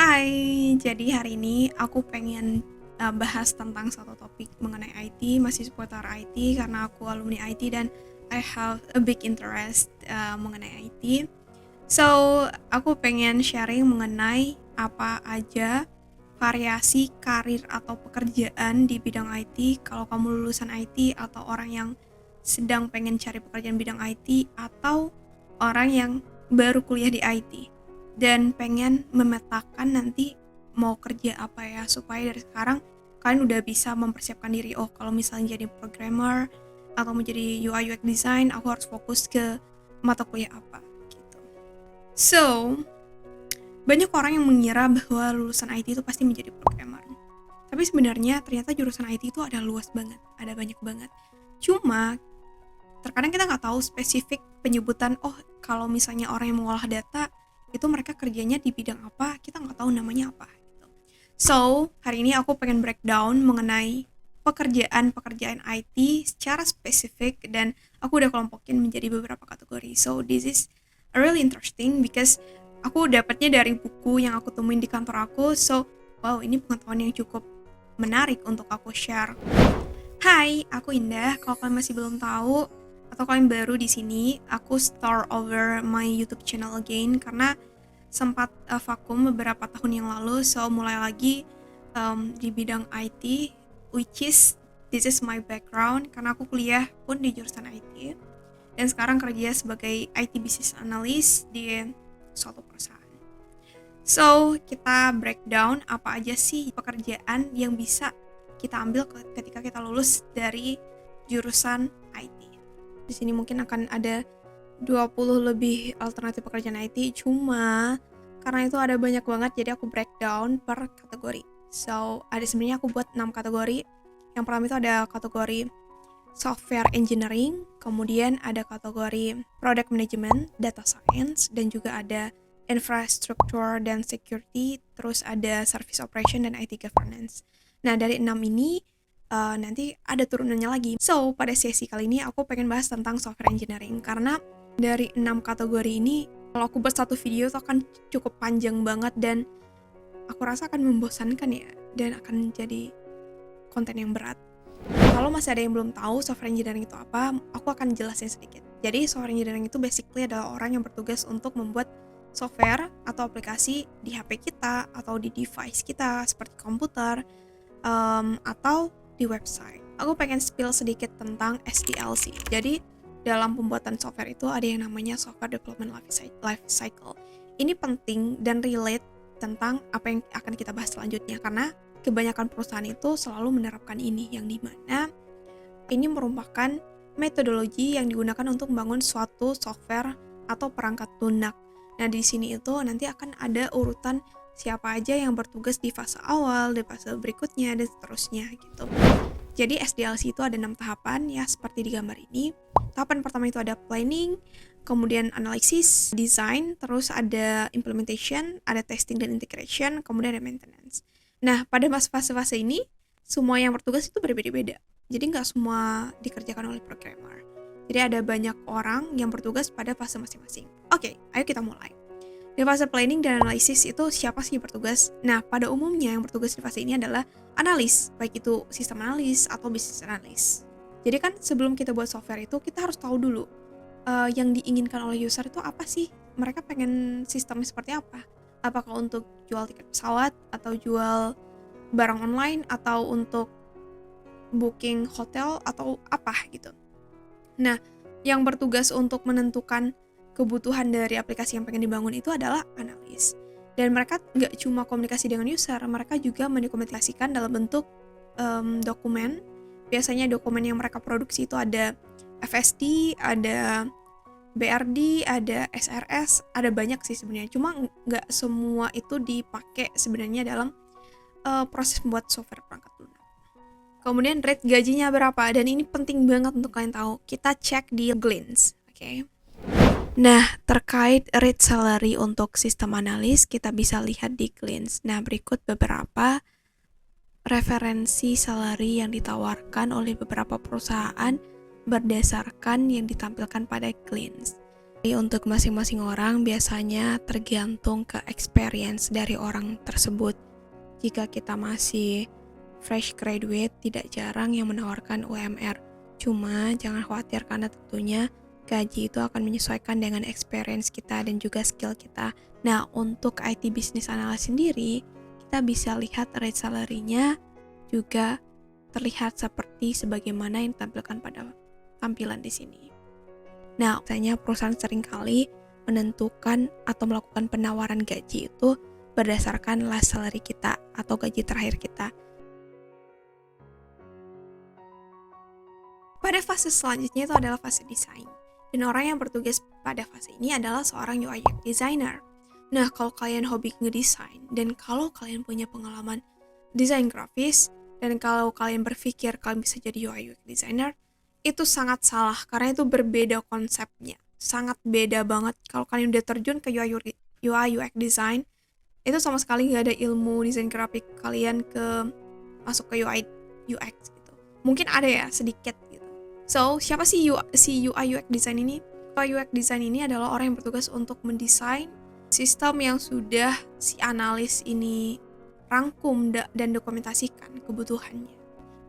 Hai, jadi hari ini aku pengen bahas tentang satu topik mengenai IT, masih seputar IT karena aku alumni IT dan I have a big interest mengenai IT. So, aku pengen sharing mengenai apa aja variasi karir atau pekerjaan di bidang IT kalau kamu lulusan IT atau orang yang sedang pengen cari pekerjaan bidang IT atau orang yang baru kuliah di IT dan pengen memetakan nanti mau kerja apa ya supaya dari sekarang kalian udah bisa mempersiapkan diri. Oh, kalau misalnya jadi programmer atau mau jadi UI UX design, aku harus fokus ke mata kuliah apa gitu. So, banyak orang yang mengira bahwa lulusan IT itu pasti menjadi programmer. Tapi sebenarnya ternyata jurusan IT itu ada luas banget, ada banyak banget. Cuma terkadang kita nggak tahu spesifik penyebutan, oh kalau misalnya orang yang mengolah data itu mereka kerjanya di bidang apa, kita nggak tahu namanya apa gitu. So hari ini aku pengen breakdown mengenai pekerjaan IT secara spesifik dan aku udah kelompokin menjadi beberapa kategori. So this is really interesting because aku dapatnya dari buku yang aku temuin di kantor aku. So wow, ini pengetahuan yang cukup menarik untuk aku share. Hai, aku Indah. Kalau kalian masih belum tahu atau kalian baru di sini, aku start over my YouTube channel again karena sempat vakum beberapa tahun yang lalu. So mulai lagi di bidang IT, which is this is my background karena aku kuliah pun di jurusan IT dan sekarang kerja sebagai IT business analyst di suatu perusahaan. So kita breakdown apa aja sih pekerjaan yang bisa kita ambil ketika kita lulus dari jurusan IT. Di sini mungkin akan ada 20 lebih alternatif pekerjaan IT, cuma karena itu ada banyak banget jadi aku breakdown per kategori. So, ada sebenarnya aku buat 6 kategori. Yang pertama itu ada kategori software engineering, kemudian ada kategori product management, data science, dan juga ada infrastructure dan security, terus ada service operation dan IT governance. Nah, dari 6 ini nanti ada turunannya lagi. So, pada sesi kali ini aku pengen bahas tentang software engineering karena dari 6 kategori ini kalau aku buat satu video itu akan cukup panjang banget dan aku rasa akan membosankan ya dan akan jadi konten yang berat. Kalau masih ada yang belum tahu software engineering itu apa, aku akan jelasin sedikit. Jadi software engineering itu basically adalah orang yang bertugas untuk membuat software atau aplikasi di HP kita atau di device kita seperti komputer atau di website. Aku pengen spill sedikit tentang SDLC. Jadi dalam pembuatan software itu ada yang namanya software development life cycle. Ini penting dan relate tentang apa yang akan kita bahas selanjutnya karena kebanyakan perusahaan itu selalu menerapkan ini yang dimana ini merupakan metodologi yang digunakan untuk membangun suatu software atau perangkat lunak. Nah di sini itu nanti akan ada urutan siapa aja yang bertugas di fase awal, di fase berikutnya, dan seterusnya gitu. Jadi SDLC itu ada 6 tahapan ya seperti di gambar ini. Tahapan pertama itu ada planning, kemudian analisis, design, terus ada implementation, ada testing dan integration, kemudian ada maintenance. Nah, pada fase-fase ini, semua yang bertugas itu berbeda-beda. Jadi nggak semua dikerjakan oleh programmer. Jadi ada banyak orang yang bertugas pada fase masing-masing. Oke, ayo kita mulai. Di fase planning dan analisis itu siapa sih yang bertugas? Nah, pada umumnya yang bertugas di fase ini adalah analis, baik itu sistem analis atau business analis. Jadi kan sebelum kita buat software itu, kita harus tahu dulu yang diinginkan oleh user itu apa sih? Mereka pengen sistemnya seperti apa? Apakah untuk jual tiket pesawat, atau jual barang online, atau untuk booking hotel, atau apa gitu. Nah, yang bertugas untuk menentukan kebutuhan dari aplikasi yang pengen dibangun itu adalah analis. Dan mereka nggak cuma komunikasi dengan user, mereka juga mendokumentasikan dalam bentuk dokumen. Biasanya dokumen yang mereka produksi itu ada FSD, ada BRD, ada SRS, ada banyak sih sebenarnya. Cuma nggak semua itu dipakai sebenarnya dalam proses membuat software perangkat lunak. Kemudian rate gajinya berapa, dan ini penting banget untuk kalian tahu. Kita cek di Glints, oke? Nah, terkait rate salary untuk sistem analis, kita bisa lihat di Glints. Nah, berikut beberapa referensi salary yang ditawarkan oleh beberapa perusahaan berdasarkan yang ditampilkan pada Glints. Jadi untuk masing-masing orang biasanya tergantung ke experience dari orang tersebut. Jika kita masih fresh graduate, tidak jarang yang menawarkan UMR. Cuma jangan khawatir karena tentunya gaji itu akan menyesuaikan dengan experience kita dan juga skill kita. Nah, untuk IT Business Analyst sendiri, kita bisa lihat rate salary-nya juga terlihat seperti sebagaimana yang ditampilkan pada tampilan di sini. Nah, biasanya perusahaan seringkali menentukan atau melakukan penawaran gaji itu berdasarkan last salary kita atau gaji terakhir kita. Pada fase selanjutnya itu adalah fase desain. Dan orang yang bertugas pada fase ini adalah seorang UI UX designer. Nah, kalau kalian hobi ngedesain dan kalau kalian punya pengalaman desain grafis dan kalau kalian berpikir kalian bisa jadi UI UX designer, itu sangat salah karena itu berbeda konsepnya. Sangat beda banget. Kalau kalian udah terjun ke UI UX design, itu sama sekali nggak ada ilmu desain grafik kalian masuk ke UI UX gitu. Mungkin ada ya sedikit gitu. So, siapa sih si UI UX design ini? UI UX design ini adalah orang yang bertugas untuk mendesain sistem yang sudah si analis ini rangkum dan dokumentasikan kebutuhannya.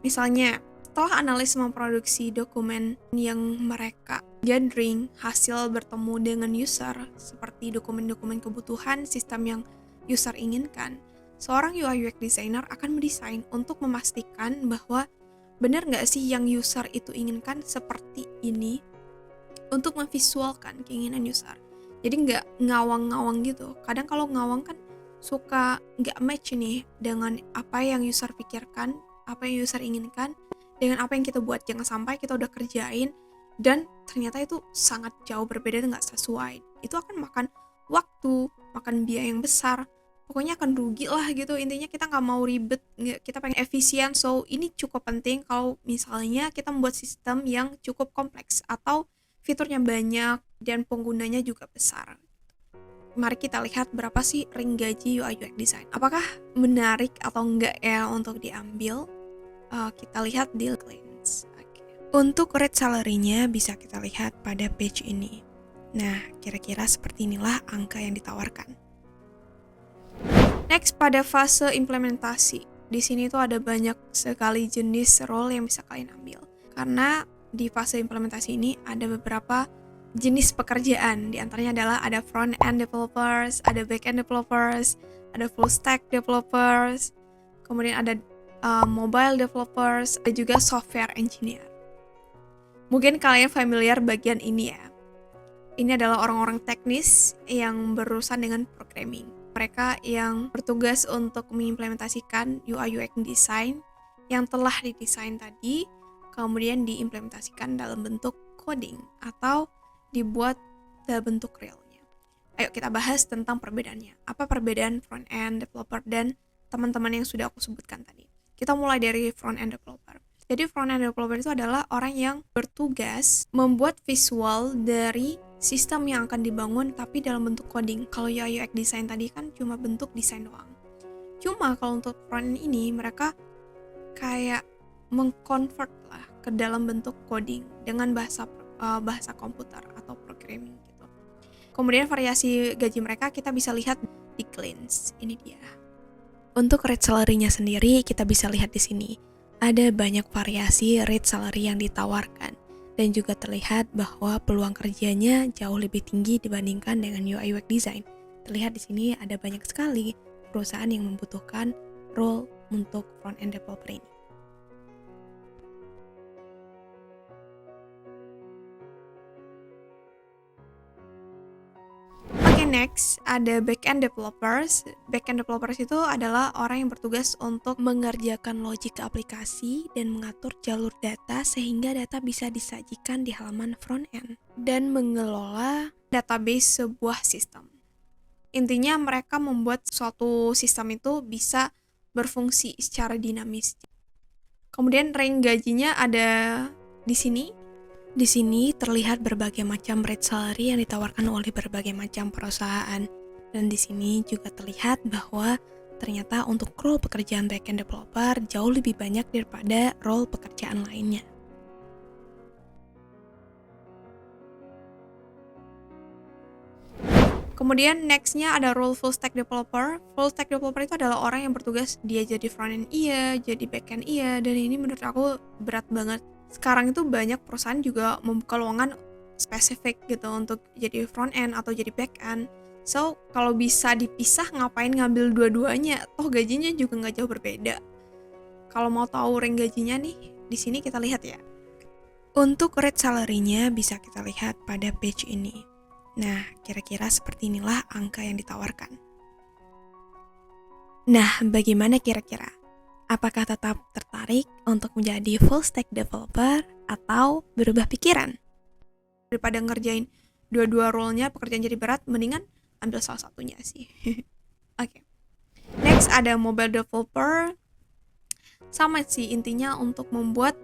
Misalnya, setelah analis memproduksi dokumen yang mereka gathering hasil bertemu dengan user, seperti dokumen-dokumen kebutuhan sistem yang user inginkan, seorang UI UX designer akan mendesain untuk memastikan bahwa benar nggak sih yang user itu inginkan seperti ini untuk memvisualkan keinginan user. Jadi nggak ngawang-ngawang gitu. Kadang kalau ngawang kan suka nggak match nih dengan apa yang user pikirkan, apa yang user inginkan, dengan apa yang kita buat. Jangan sampai kita udah kerjain dan ternyata itu sangat jauh berbeda dan nggak sesuai. Itu akan makan waktu, makan biaya yang besar, pokoknya akan rugi lah gitu. Intinya kita nggak mau ribet, kita pengen efisien. So ini cukup penting kalau misalnya kita membuat sistem yang cukup kompleks atau fiturnya banyak dan penggunanya juga besar. Mari kita lihat berapa sih ring gaji UI UX design. Apakah menarik atau enggak ya untuk diambil? Kita lihat deal claims. Untuk rate salary-nya bisa kita lihat pada page ini. Nah, kira-kira seperti inilah angka yang ditawarkan. Next, pada fase implementasi. Di sini tuh ada banyak sekali jenis role yang bisa kalian ambil. Karena di fase implementasi ini ada beberapa jenis pekerjaan. Di antaranya adalah ada front-end developers, ada back-end developers, ada full-stack developers, kemudian ada mobile developers, ada juga software engineer. Mungkin kalian familiar bagian ini ya. Ini adalah orang-orang teknis yang berurusan dengan programming. Mereka yang bertugas untuk mengimplementasikan UI UX design yang telah didesain tadi, kemudian diimplementasikan dalam bentuk coding atau dibuat dalam bentuk realnya. Ayo kita bahas tentang perbedaannya. Apa perbedaan front-end developer dan teman-teman yang sudah aku sebutkan tadi. Kita mulai dari front-end developer. Jadi front-end developer itu adalah orang yang bertugas membuat visual dari sistem yang akan dibangun tapi dalam bentuk coding. Kalau UI UX design tadi kan cuma bentuk desain doang. Cuma kalau untuk front-end ini mereka kayak mengconvert lah ke dalam bentuk coding dengan bahasa komputer atau programming gitu. Kemudian variasi gaji mereka kita bisa lihat di claims. Ini dia. Untuk rate salary-nya sendiri kita bisa lihat di sini. Ada banyak variasi rate salary yang ditawarkan dan juga terlihat bahwa peluang kerjanya jauh lebih tinggi dibandingkan dengan UI UX design. Terlihat di sini ada banyak sekali perusahaan yang membutuhkan role untuk front-end developer ini. Next, ada back-end developers. Back-end developers itu adalah orang yang bertugas untuk mengerjakan logik aplikasi dan mengatur jalur data sehingga data bisa disajikan di halaman front-end dan mengelola database sebuah sistem. Intinya mereka membuat suatu sistem itu bisa berfungsi secara dinamis. Kemudian range gajinya ada di sini. Di sini terlihat berbagai macam rate salary yang ditawarkan oleh berbagai macam perusahaan. Dan di sini juga terlihat bahwa ternyata untuk role pekerjaan backend developer jauh lebih banyak daripada role pekerjaan lainnya. Kemudian nextnya ada role full stack developer. Full stack developer itu adalah orang yang bertugas dia jadi front end iya, jadi back end iya, dan ini menurut aku berat banget. Sekarang itu banyak perusahaan juga membuka lowongan spesifik gitu untuk jadi front end atau jadi back end. So kalau bisa dipisah ngapain ngambil dua-duanya? Toh gajinya juga nggak jauh berbeda. Kalau mau tahu rank gajinya nih, di sini kita lihat ya. Untuk rate salary-nya bisa kita lihat pada page ini. Nah, kira-kira seperti inilah angka yang ditawarkan. Nah, bagaimana kira-kira? Apakah tetap tertarik untuk menjadi full stack developer atau berubah pikiran? Daripada ngerjain dua-dua role-nya pekerjaan jadi berat, mendingan ambil salah satunya sih. Oke. Next ada mobile developer. Sama sih intinya untuk membuat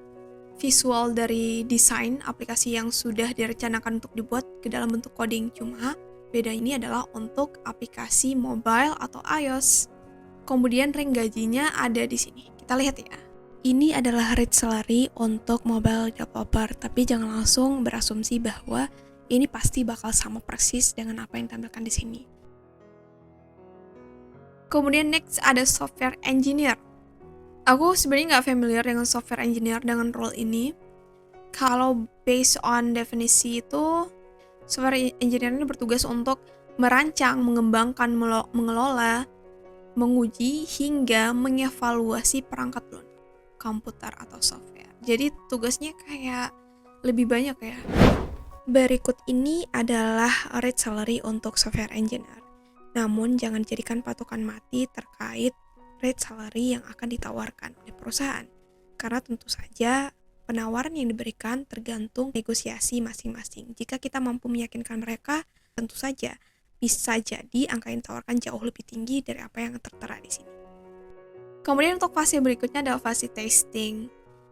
visual dari desain aplikasi yang sudah direncanakan untuk dibuat ke dalam bentuk coding. Cuma beda ini adalah untuk aplikasi mobile atau iOS. Kemudian rank gajinya ada di sini. Kita lihat ya. Ini adalah rate salary untuk mobile developer, tapi jangan langsung berasumsi bahwa ini pasti bakal sama persis dengan apa yang ditampilkan di sini. Kemudian next ada software engineer. Aku sebenarnya nggak familiar dengan software engineer dengan role ini. Kalau based on definisi itu, software engineer ini bertugas untuk merancang, mengembangkan, mengelola, menguji, hingga mengevaluasi perangkat lunak, komputer atau software. Jadi tugasnya kayak lebih banyak ya. Berikut ini adalah rate salary untuk software engineer. Namun jangan jadikan patokan mati terkait rate salary yang akan ditawarkan oleh perusahaan, karena tentu saja penawaran yang diberikan tergantung negosiasi masing-masing. Jika kita mampu meyakinkan mereka, tentu saja bisa jadi angka yang ditawarkan jauh lebih tinggi dari apa yang tertera di sini. Kemudian untuk fase berikutnya adalah fase testing.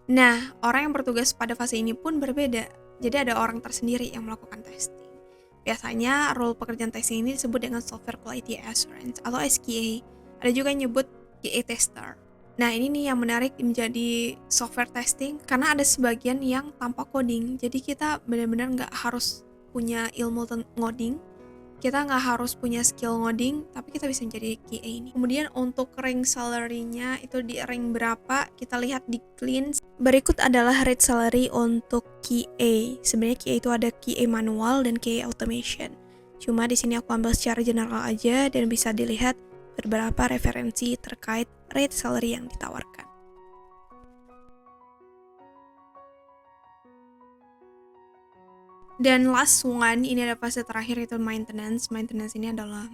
Nah, orang yang bertugas pada fase ini pun berbeda. Jadi ada orang tersendiri yang melakukan testing. Biasanya role pekerjaan testing ini disebut dengan Software Quality Assurance atau SQA. Ada juga yang nyebut QA tester. Nah, ini nih yang menarik menjadi software testing karena ada sebagian yang tanpa coding. Jadi kita benar-benar nggak harus punya ilmu ngoding, kita nggak harus punya skill ngoding, tapi kita bisa menjadi QA ini. Kemudian untuk rank salary-nya itu di rank berapa, kita lihat di clean. Berikut adalah rate salary untuk QA. Sebenarnya QA itu ada QA manual dan QA automation. Cuma di sini aku ambil secara general aja dan bisa dilihat beberapa referensi terkait rate salary yang ditawarkan. Dan last one, ini ada fase terakhir itu maintenance. Maintenance ini adalah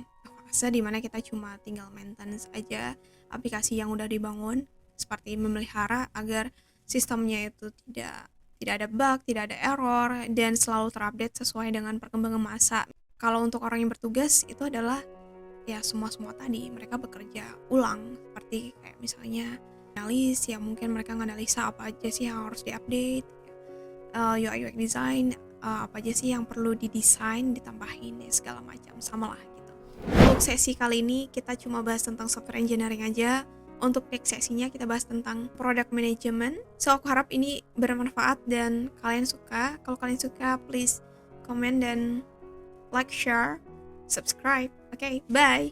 fase dimana kita cuma tinggal maintenance aja aplikasi yang udah dibangun, seperti memelihara agar sistemnya itu tidak ada bug, tidak ada error, dan selalu terupdate sesuai dengan perkembangan masa. Kalau untuk orang yang bertugas itu adalah ya semua tadi mereka bekerja ulang, seperti kayak misalnya analis ya, mungkin mereka nganalisa apa aja sih yang harus diupdate, UI UX design, apa aja sih yang perlu didesain, ditambahin ya segala macam, sama lah gitu. Untuk sesi kali ini kita cuma bahas tentang software engineering aja. Untuk next sesinya kita bahas tentang product management. So aku harap ini bermanfaat dan kalian suka. Kalau kalian suka, please comment dan like, share, subscribe. Okay, bye.